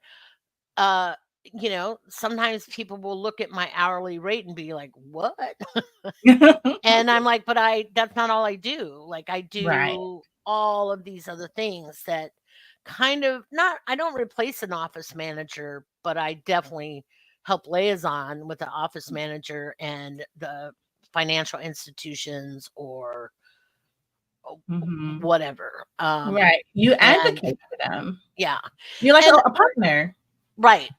sometimes people will look at my hourly rate and be like, "What?" And I'm like, "But that's not all I do. Like I Right. do all of these other things that kind of not I don't replace an office manager, but I definitely help liaison with the office manager and the financial institutions or Mhm. whatever. Right. You And advocate for them. yeah. You're like And a partner. right.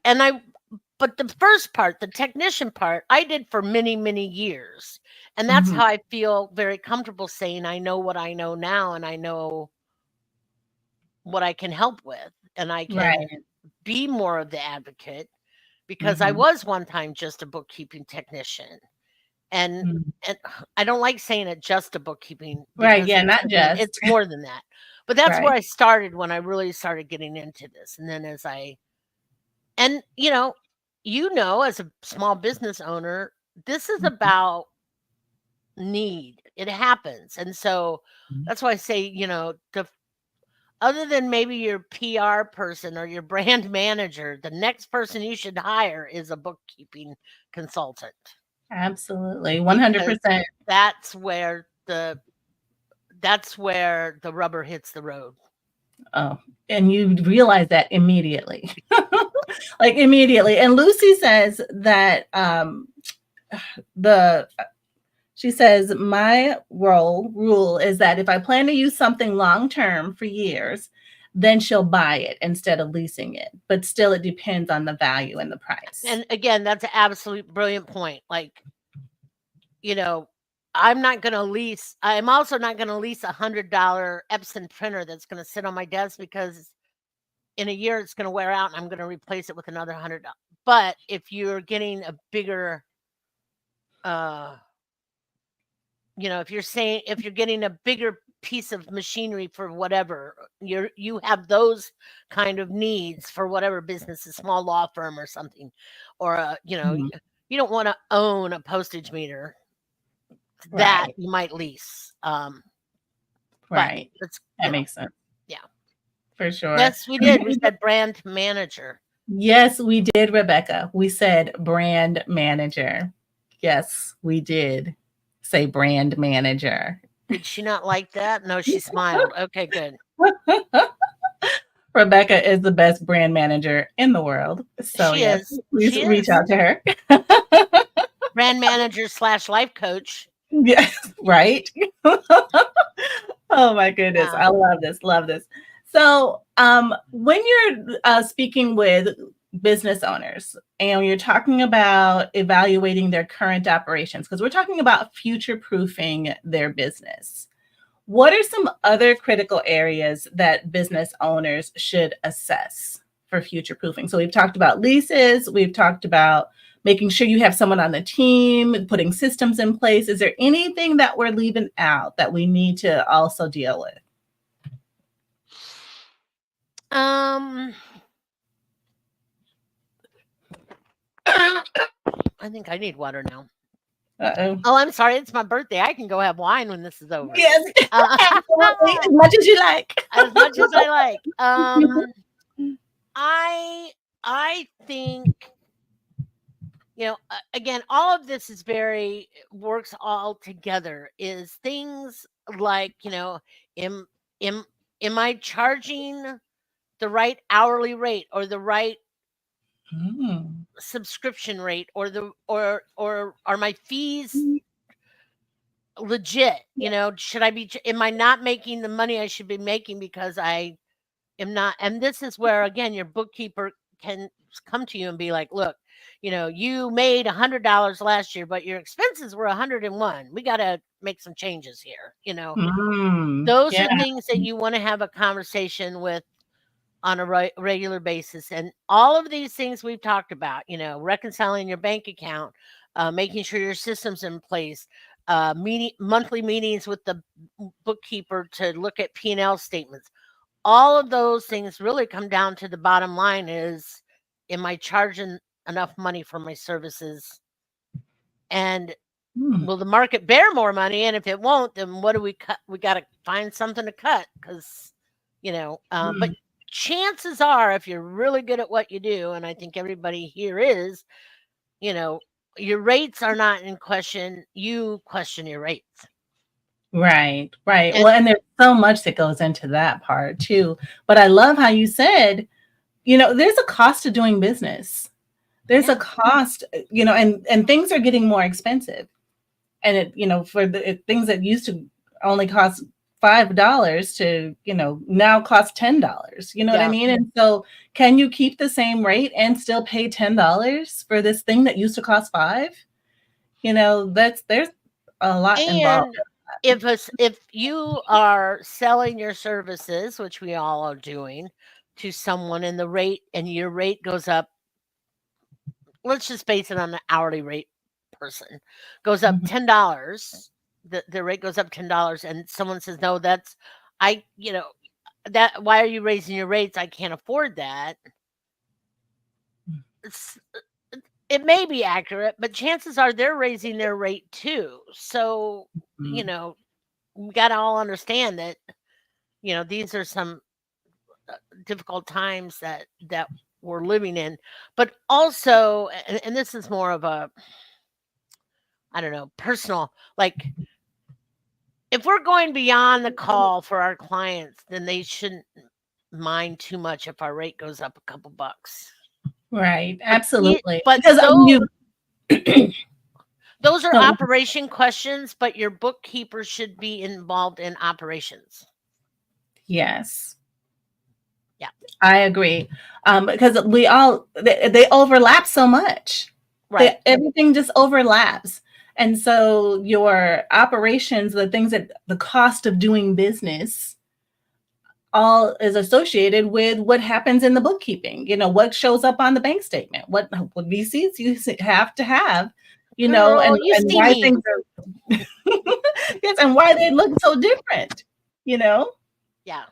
But the first part, the technician part, I did for many, many years. And that's Mhm. how I feel very comfortable saying I know what I know now and I know what I can help with. And I can Right. be more of the advocate because I Mhm. was one time just a bookkeeping technician. And Mhm. and I don't like saying it just a bookkeeping Right, because yeah, not just. it's more than that. But that's where Right. I started when I really started getting into this. And then and as a small business owner, this is about need. It happens. And so Mhm. that's why I say, other than maybe your PR person or your brand manager, the next person you should hire is a bookkeeping consultant, Absolutely. because 100%. that's where the rubber hits the road. Oh, and you realize that immediately. Like immediately. And Lucy says that the she says my rule is that if I plan to use something long term for years, then she'll buy it instead of leasing it. But still it depends on the value and the price. And again, that's an absolute brilliant point. Like, I'm also not going to lease $100 Epson printer that's going to sit on my desk, because in a year it's going to wear out and I'm going to replace it with another $100. But if you're getting a bigger, if you're getting a bigger piece of machinery for whatever, you have those kind of needs for whatever business, a small law firm or something, or Mhm. you don't want to own a postage meter that Right. you might lease. But Right. it's, That makes sense. yeah. For sure. Yes, we did. We said brand manager. Yes, we did, Rebecca. We said brand manager. Yes, we did say brand manager. Did she not like that? No, she smiled. Okay, good. Rebecca is the best brand manager in the world. So, She yes, is. please She reach is. out to her. Brand manager / life coach. Yes, right? Oh my goodness. Yeah. I love this. Love this. So, when you're speaking with business owners and you're talking about evaluating their current operations, because we're talking about future proofing their business, what are some other critical areas that business owners should assess for future proofing? So, we've talked about leases, we've talked about making sure you have someone on the team, putting systems in place. Is there anything that we're leaving out that we need to also deal with? I think I need water now. Uh-oh. Oh, I'm sorry. It's my birthday. I can go have wine when this is over. Yes, absolutely. As much as you like. As much as I like. I think, again, all of this is works all together. Is things like, am I charging the right hourly rate, or the right subscription rate, or are my fees legit? Am I not making the money I should be making because I am not? And this is where, again, your bookkeeper can come to you and be like, look, you made $100 last year, but your expenses were 101. We got to make some changes here. Those Yeah. are things that you want to have a conversation with on a regular basis. And all of these things we've talked about, reconciling your bank account, making sure your system's in place, monthly meetings with the bookkeeper to look at P&L statements. All of those things really come down to the bottom line is, am I charging enough money for my services? And will the market bear more money? And if it won't, then what do we cut? We got to find something to cut, because, but chances are, if you're really good at what you do, and I think everybody here is, your rates are not in question. You question your rates. Right. Well, and there's so much that goes into that part too. But I love how you said, there's a cost to doing business. There's a cost, and things are getting more expensive. And for things that used to only cost $5 to, now cost $10. You know what I mean? And so can you keep the same rate and still pay $10 for this thing that used to cost $5? There's a lot involved. If you are selling your services, which we all are doing, to someone, and your rate goes up, let's just base it on the hourly rate person, goes up $10, the rate goes up $10, and someone says, no, that why are you raising your rates? I can't afford that. It's, it may be accurate, but chances are they're raising their rate too. So, you Mhm. know, we got to all understand that, these are some difficult times that we're living in. But also, and this is more of a, I don't know, personal, like if we're going beyond the call for our clients, then they shouldn't mind too much if our rate goes up a couple bucks. Right. But Absolutely. but Because those you those are no, operation questions, but your bookkeeper should be involved in operations. yes. Yeah. I agree. Because they overlap so much. Right. Everything just overlaps. And so your operations, the things that the cost of doing business all is associated with what happens in the bookkeeping. What shows up on the bank statement, what receipts you have to have, Girl, you and see why me. things are yes, and why they look so different, you know? Yeah.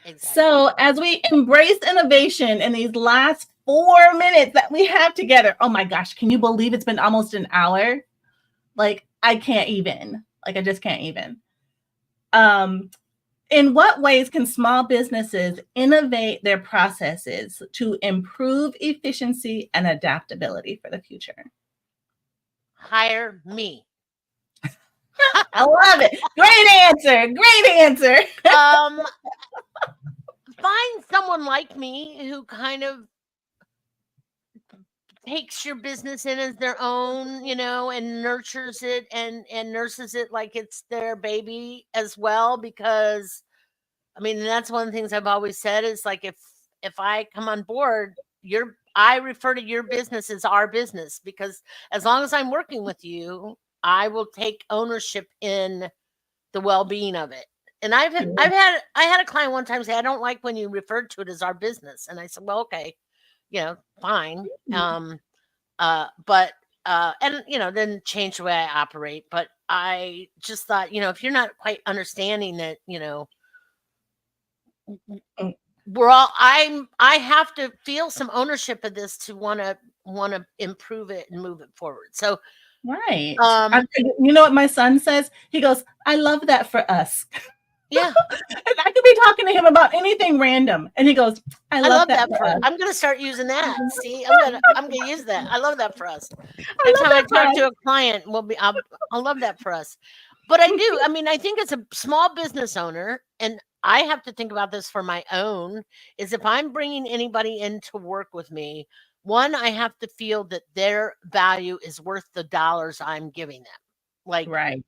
Exactly. So as we embrace innovation in these last 4 minutes that we have together, oh my gosh, can you believe it's been almost an hour? Like I can't even. Like I just can't even. In what ways can small businesses innovate their processes to improve efficiency and adaptability for the future? Hire me. I love it. Great answer. Great answer. Find someone like me who kind of takes your business in as their own, and nurtures it and nurses it like it's their baby as well. Because I mean, that's one of the things I've always said is like if I come on board, I refer to your business as our business, because as long as I'm working with you, I will take ownership in the well-being of it. And I had a client one time say, I don't like when you referred to it as our business. And I said, well, okay, fine. But and then change the way I operate. But I just thought, if you're not quite understanding that, I have to feel some ownership of this to want to improve it and move it forward. So Right. You know what my son says? He goes, I love that for us. yeah. And I could be talking to him about anything random. And he goes, I love that for us. I'm gonna start using that. See, I'm gonna use that. I love that for us. Next time I talk to a client, I love that for us. But I do. I mean, I think as a small business owner, and I have to think about this for my own, is if I'm bringing anybody in to work with me, one, I have to feel that their value is worth the dollars I'm giving them. Like, right.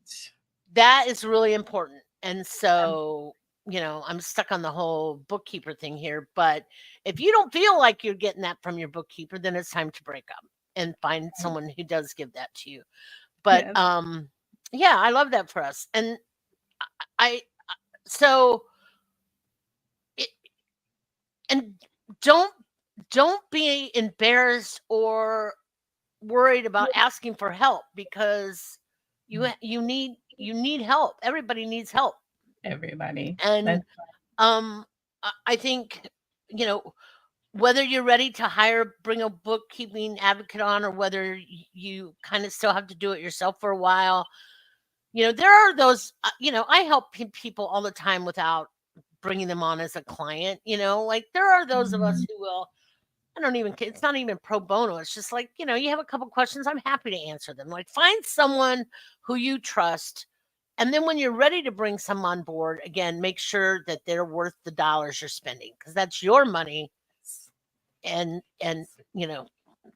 That is really important. And so, I'm stuck on the whole bookkeeper thing here. But if you don't feel like you're getting that from your bookkeeper, then it's time to break up and find someone who does give that to you. But Yes. yeah, I love that for us. And so and don't be embarrassed or worried about asking for help, because you need help. Everybody needs help. Everybody. And I think, whether you're ready to bring a bookkeeping advocate on, or whether you kind of still have to do it yourself for a while, there are those, I help people all the time without bringing them on as a client. Like there are those of us who will, it's not even pro bono. It's just like, you have a couple questions, I'm happy to answer them. Like find someone who you trust. And then when you're ready to bring someone on board, again, make sure that they're worth the dollars you're spending, because that's your money. And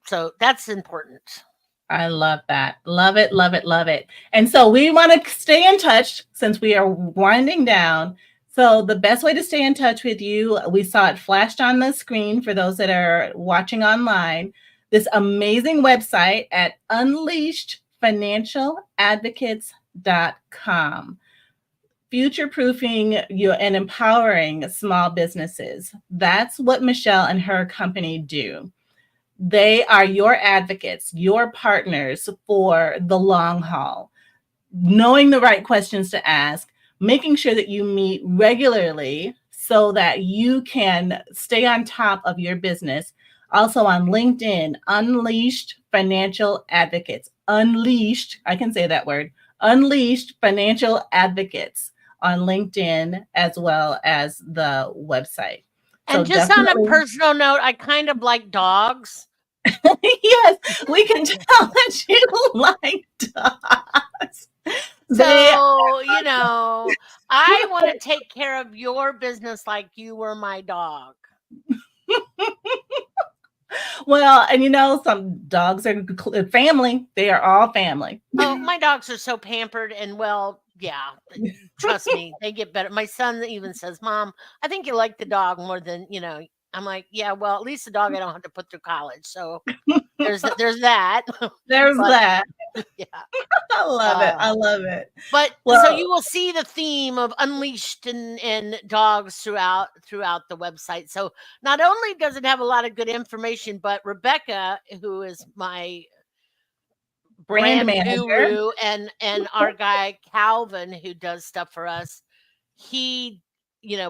so that's important. I love that. Love it, love it, love it. And so we want to stay in touch since we are winding down. So the best way to stay in touch with you, we saw it flashed on the screen for those that are watching online, this amazing website at unleashedfinancialadvocates.com. Future-proofing you and empowering small businesses. That's what Michelle and her company do. They are your advocates, your partners for the long haul, knowing the right questions to ask, making sure that you meet regularly so that you can stay on top of your business. Also on LinkedIn, Unleashed Financial Advocates. Unleashed, I can say that word, Unleashed Financial Advocates on LinkedIn, as well as the website. And So just on a definitely- personal note, I kind of like dogs. yes, we can tell that you like dogs. So, They- I want to take care of your business like you were my dog. well, and some dogs are family. They are all family. Oh, my dogs are so pampered and well, yeah, trust me, they get better. My son even says, Mom, I think you like the dog more than, I'm like, yeah, well, at least the dog I don't have to put through college. So there's that. There's But- that. Yeah. I love it. I love it. But so Well- you will see the theme of Unleashed and dogs throughout the website. So not only does it have a lot of good information, but Rebecca, who is my Brand manager. guru, and our guy Calvin, who does stuff for us, he,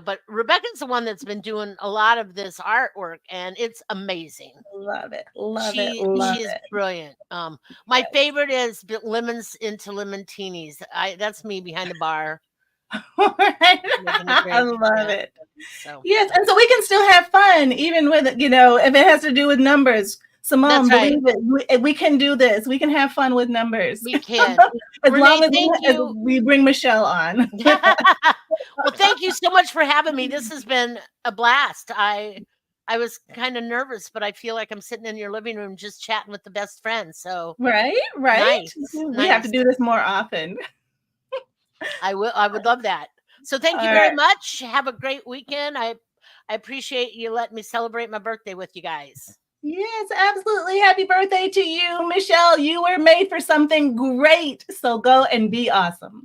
but Rebecca's the one that's been doing a lot of this artwork, and it's amazing. Love it. Love She it. is brilliant. My favorite is lemons into lemontinis. That's me behind the bar. Making a drink. I love Yeah. it. So Yes, and so we can still have fun, even with if it has to do with numbers. Simone, That's right. believe it. We can do this. We can have fun with numbers we can. as Renee, long as thank as you. we bring Michelle on. Well, thank you so much for having me. This has been a blast. I was kind of nervous, but I feel like I'm sitting in your living room just chatting with the best friends. So Right. Nice, We have to nice. do this more often. I would love that. So thank you All very right. much. Have a great weekend. I appreciate you letting me celebrate my birthday with you guys. Yes, absolutely. Happy birthday to you, Michelle. You were made for something great. So go and be awesome.